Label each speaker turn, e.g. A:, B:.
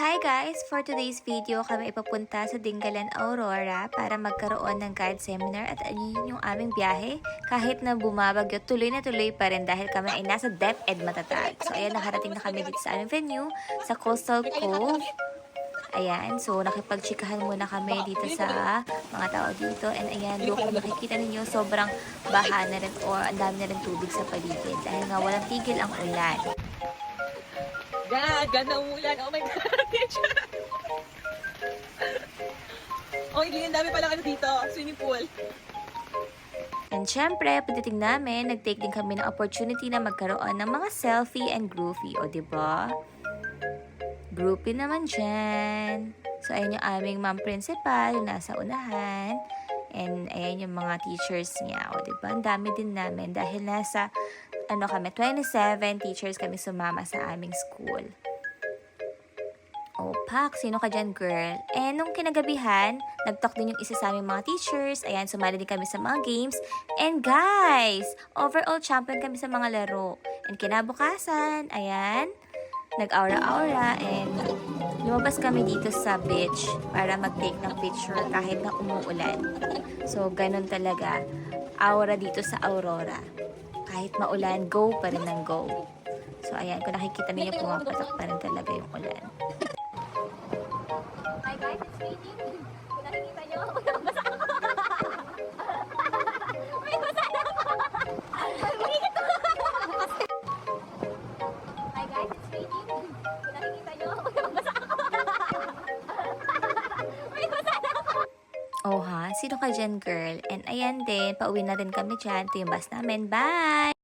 A: Hi guys! For today's video, kami ipapunta sa Dingalan, Aurora para magkaroon ng guide seminar at ayun yung aming biyahe. Kahit na bumabagyo, tuloy na tuloy pa rin dahil kami ay nasa DepEd Matatag. So ayan, nakarating na kami dito sa aming venue, sa Coastal Cove. Ayan, so nakipagchikahan muna kami dito sa mga tao dito. And ayan, look, kung makikita ninyo, sobrang baha na rin or ang dami na rin tubig sa paligid dahil nga walang tigil ang ulan.
B: Ganda umulan. Oh my God. Oh, ang dami pala dito. Swimming pool.
A: And syempre, pagdating namin, nag-take din kami ng opportunity na magkaroon ng mga selfie and groovy. O, diba? Groupie naman dyan. So, ayan yung aming ma'am principal, yung nasa unahan. And ayan yung mga teachers niya. O, diba? Ang dami din namin dahil nasa, 27 teachers kami sumama sa aming school. Oh, Pak, sino ka dyan, girl? Eh, nung kinagabihan, nag-talk din yung isa sa aming mga teachers. Ayan, sumali din kami sa mga games. And guys, overall champion kami sa mga laro. And kinabukasan, ayan, nag-aura-aura and lumabas kami dito sa beach para mag-take ng picture kahit na umuulan. So, ganun talaga. Aura dito sa Aurora. Kahit maulan, go pa rin ng go. So, ayan, kung nakikita niyo, pumapatak pa rin talaga yung ulan.
C: Hi guys, it's raining. Kung nakikita nyo, basa ako. May basa na ako. Hi guys, it's raining. Kung nakikita nyo, basa ako. May basa na ako.
A: Oh ha, sino ka dyan, girl? And ayan din, pauwi na rin kami dyan. Ito yung bus namin. Bye!